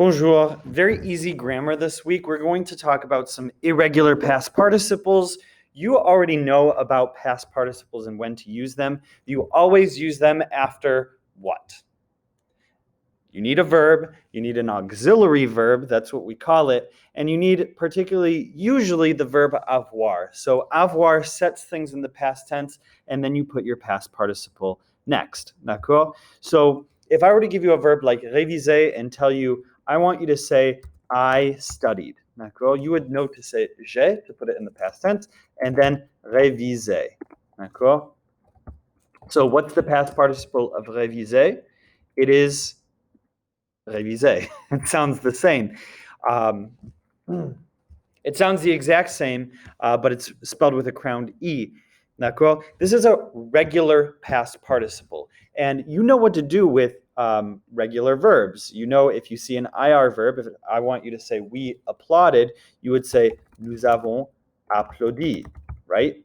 Bonjour. Very easy grammar this week. We're going to talk about some irregular past participles. You already know about past participles and when to use them. You always use them after what? You need a verb, you need an auxiliary verb, that's what we call it, and you need usually the verb avoir. So avoir sets things in the past tense, and then you put your past participle next. D'accord? So if I were to give you a verb like réviser and tell you, I want you to say, I studied. D'accord? You would know to say j'ai, to put it in the past tense, and then réviser. D'accord? So what's the past participle of réviser? It is réviser. It sounds the same. Um, it sounds the exact same, but it's spelled with a crowned E. D'accord? This is a regular past participle. And you know what to do with regular verbs. You know, if you see an IR verb, if I want you to say we applauded, you would say nous avons applaudi, right?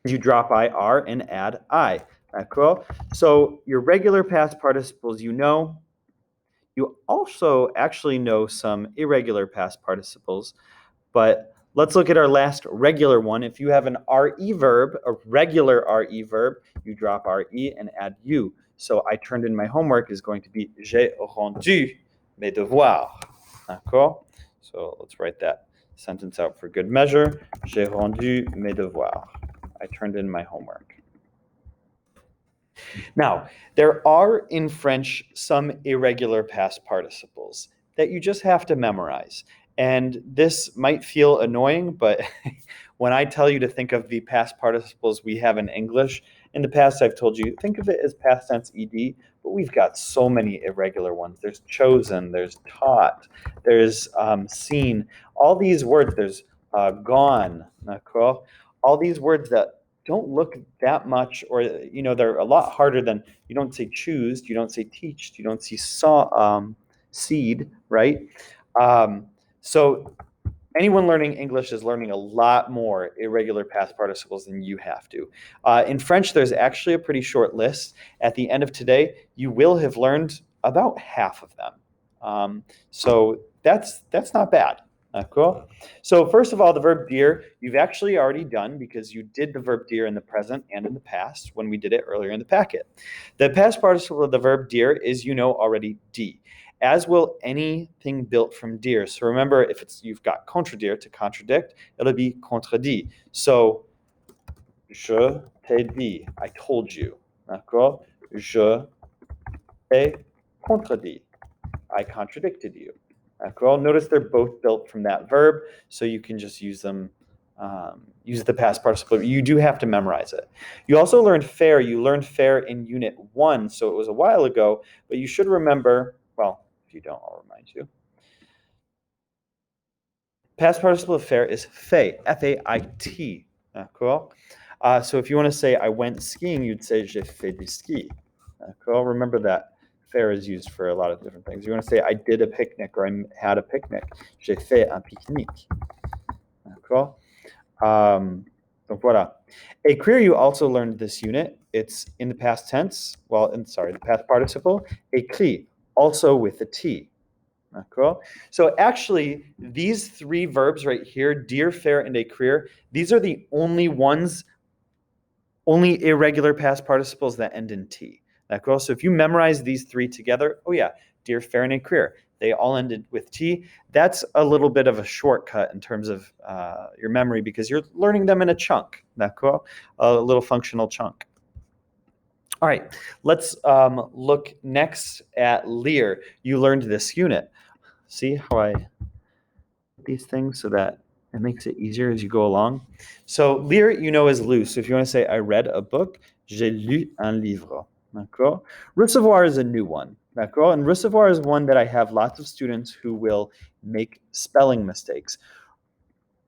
You drop IR and add I. D'accord? So your regular past participles, you know. You also actually know some irregular past participles, but let's look at our last regular one. If you have an RE verb, a regular RE verb, you drop RE and add U. So I turned in my homework is going to be j'ai rendu mes devoirs. D'accord? So let's write that sentence out for good measure. J'ai rendu mes devoirs. I turned in my homework. Now, there are in French some irregular past participles that you just have to memorize. And this might feel annoying, but when I tell you to think of the past participles we have in English, in the past I've told you, think of it as past tense ed, but we've got so many irregular ones. There's chosen, there's taught, there's seen. All these words, there's gone, d'accord? All these words that don't look that much, or they're a lot harder than, you don't say choose, you don't say teached, you don't see saw, seed, right? So anyone learning English is learning a lot more irregular past participles than you have to. In French, there's actually a pretty short list. At the end of today, you will have learned about half of them. So that's not bad. Cool. So first of all, the verb dire, you've actually already done because you did the verb dire in the present and in the past when we did it earlier in the packet. The past participle of the verb dire is, already di, as will anything built from dire. So remember, if you've got contredire, to contradict, it'll be contredit. So je t'ai dit, I told you. D'accord? Je t'ai contredit, I contradicted you. Notice they're both built from that verb, so you can just use them, use the past participle. You do have to memorize it. You also learned faire. You learned faire in Unit 1, so it was a while ago, but you should remember, well, if you don't, I'll remind you. Past participle of faire is fait, F-A-I-T. Cool. So if you want to say I went skiing, you'd say j'ai fait du ski. Cool. Remember that. Faire is used for a lot of different things. You want to say I did a picnic or I had a picnic. J'ai fait un pique-nique. Cool. Donc voilà. Écrire, you also learned this unit. It's in the past tense. Well, the past participle. Écrit, also with a T. Cool. So actually, these three verbs right here, dire, faire, and écrire, these are the only irregular past participles that end in T. Cool. So if you memorize these three together, oh yeah, dire, faire, and écrire, they all ended with T. That's a little bit of a shortcut in terms of your memory because you're learning them in a chunk. Cool. A little functional chunk. All right, let's look next at lire. You learned this unit. See how I put these things so that it makes it easier as you go along? So lire, is lu. So if you want to say I read a book, j'ai lu un livre. D'accord? Recevoir is a new one. D'accord? And recevoir is one that I have lots of students who will make spelling mistakes.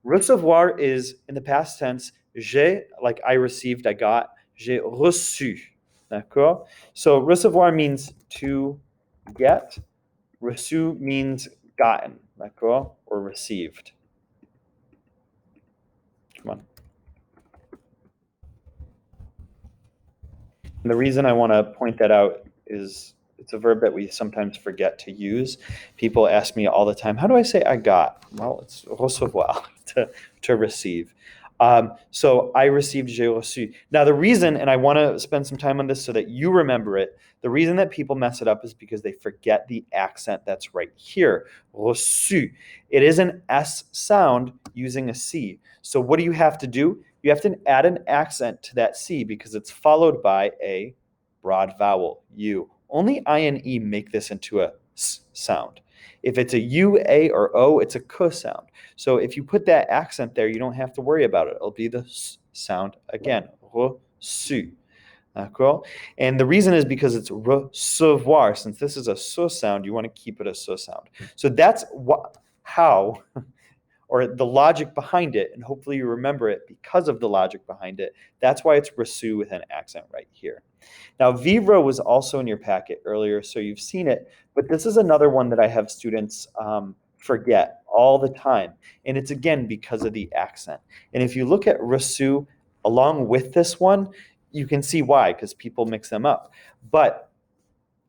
Recevoir is in the past tense, j'ai, like I received, I got, j'ai reçu. D'accord? So recevoir means to get. Reçu means gotten, d'accord, or received. Come on. And the reason I want to point that out is it's a verb that we sometimes forget to use. People ask me all the time, how do I say I got? Well, it's recevoir, to receive. So I received, j'ai reçu. Now the reason, and I want to spend some time on this so that you remember it, the reason that people mess it up is because they forget the accent that's right here, reçu. It is an S sound using a C. So what do you have to do? You have to add an accent to that C because it's followed by a broad vowel, U. Only I and E make this into a S sound. If it's a U, A, or O, it's a K sound. So if you put that accent there, you don't have to worry about it. It'll be the S sound again, reçu. D'accord? And the reason is because it's recevoir. Since this is a S sound, you want to keep it a S sound. So that's how or the logic behind it, and hopefully you remember it because of the logic behind it. That's why it's reçu with an accent right here. Now, vivre was also in your packet earlier, so you've seen it, but this is another one that I have students forget all the time, and it's again because of the accent. And if you look at reçu along with this one, you can see why, because people mix them up. But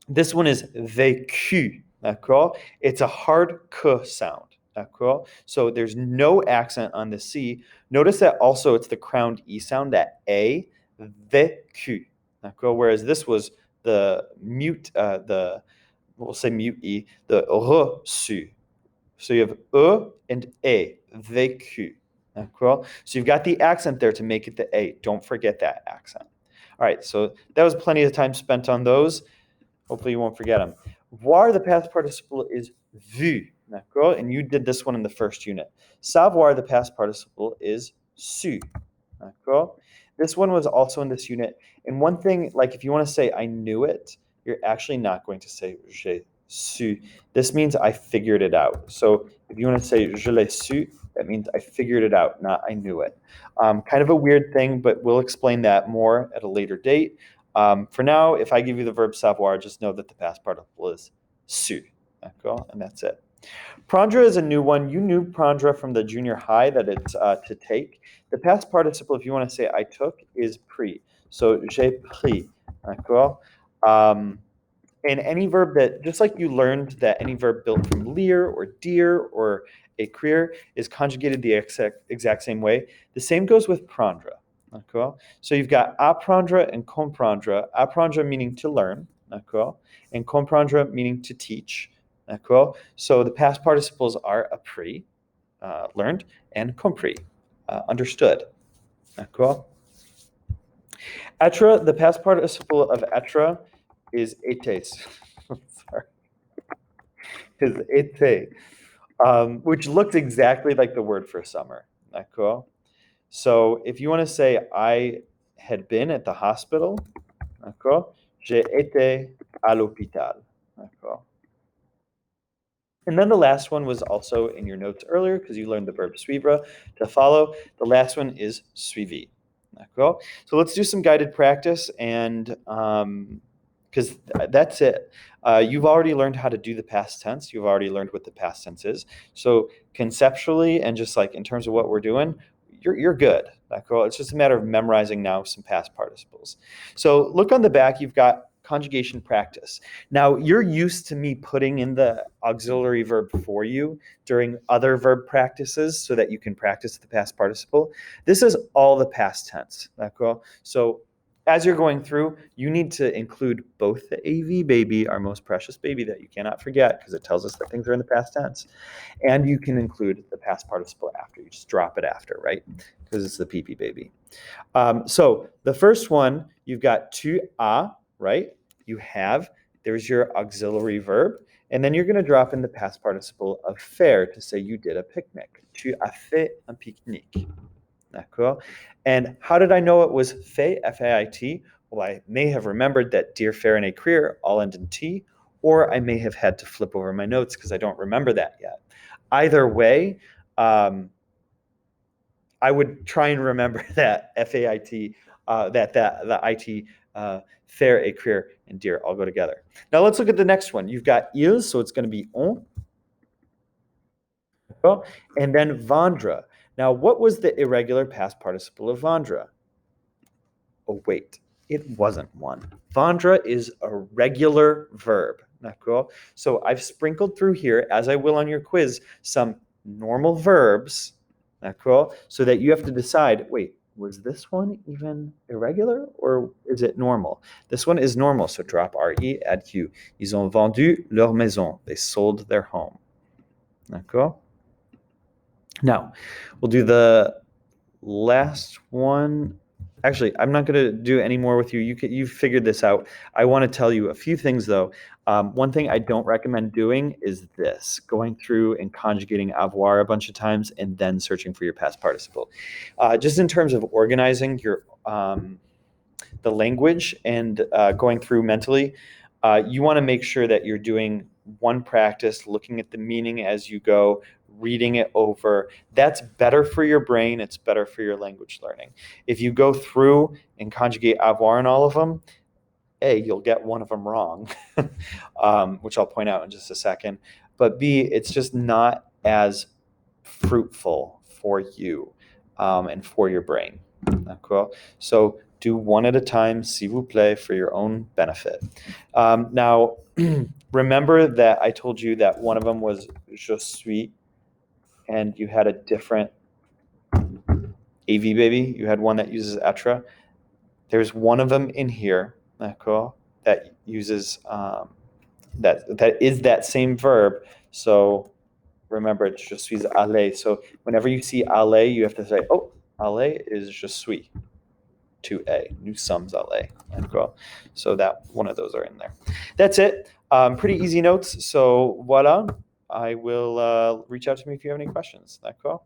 this one is vécu, d'accord? It's a hard K sound. D'accord? So there's no accent on the C. Notice that also it's the crowned E sound, that A, vécu. D'accord? Whereas this was the mute, we'll say mute E, the reçu. So you have E and A, vécu. D'accord? So you've got the accent there to make it the A. Don't forget that accent. All right, so that was plenty of time spent on those. Hopefully you won't forget them. Voir, the past participle, is vu. D'accord? And you did this one in the first unit. Savoir, the past participle, is su. D'accord? This one was also in this unit. And one thing, like if you want to say I knew it, you're actually not going to say j'ai su. This means I figured it out. So if you want to say je l'ai su, that means I figured it out, not I knew it. Kind of a weird thing, but we'll explain that more at a later date. For now, if I give you the verb savoir, just know that the past participle is su. D'accord? And that's it. Prendre is a new one. You knew prendre from the junior high that it's to take. The past participle, if you want to say I took, is pris. So j'ai pris. D'accord? And any verb that, just like you learned that any verb built from lire or dire or écrire is conjugated the exact same way, the same goes with prendre. D'accord? So you've got apprendre and comprendre. Apprendre meaning to learn, d'accord? And comprendre meaning to teach, d'accord? So the past participles are appris, learned, and compris, understood, d'accord? Être, the past participle of être is étais. Sorry. Is été, which looks exactly like the word for summer, d'accord? So if you want to say I had been at the hospital, d'accord? J'ai été à l'hôpital, d'accord? And then the last one was also in your notes earlier because you learned the verb suivre, to follow. The last one is suivi, d'accord? So let's do some guided practice and because that's it. You've already learned how to do the past tense. You've already learned what the past tense is. So conceptually and just like in terms of what we're doing, you're good. D'accord? It's just a matter of memorizing now some past participles. So look on the back. You've got conjugation practice. Now you're used to me putting in the auxiliary verb for you during other verb practices so that you can practice the past participle. This is all the past tense. D'accord? So as you're going through, you need to include both the AV baby, our most precious baby that you cannot forget because it tells us that things are in the past tense, and you can include the past participle after. You just drop it after, right? Because it's the PP baby. So the first one, you've got tu as, right? You have, there's your auxiliary verb, and then you're going to drop in the past participle of faire to say you did a picnic. Tu as fait un pique-nique. D'accord? And how did I know it was fait, F-A-I-T? Well, I may have remembered that dire, faire, and écrire all end in T, or I may have had to flip over my notes because I don't remember that yet. Either way, I would try and remember that F-A-I-T, the I-T, faire, écrire, and dire all go together. Now let's look at the next one. You've got ils, so it's going to be on. And then vendre. Now, what was the irregular past participle of vendre? Oh, wait. it wasn't one. Vendre is a regular verb. D'accord? So I've sprinkled through here, as I will on your quiz, some normal verbs. D'accord? So that you have to decide, wait, was this one even irregular or is it normal? This one is normal, so drop RE, add Q. Ils ont vendu leur maison. They sold their home. D'accord? Now, we'll do the last one. Actually, I'm not going to do any more with you. You've figured this out. I want to tell you a few things, though. One thing I don't recommend doing is this, going through and conjugating avoir a bunch of times and then searching for your past participle. Just in terms of organizing your the language and going through mentally, you want to make sure that you're doing one practice, looking at the meaning as you go, reading it over. That's better for your brain. It's better for your language learning. If you go through and conjugate avoir in all of them, A, you'll get one of them wrong, which I'll point out in just a second. But B, it's just not as fruitful for you and for your brain. Cool. So do one at a time, s'il vous plaît, for your own benefit. Now, remember that I told you that one of them was je suis, and you had a different AV baby. You had one that uses être. There's one of them in here, d'accord, that uses that is that same verb. So remember, it's je suis allé. So whenever you see allé, you have to say, oh, allé is je suis to a. Nous sommes allés. D'accord. So that one of those are in there. That's it. Pretty easy notes. So voila. I will reach out to me if you have any questions. D'accord.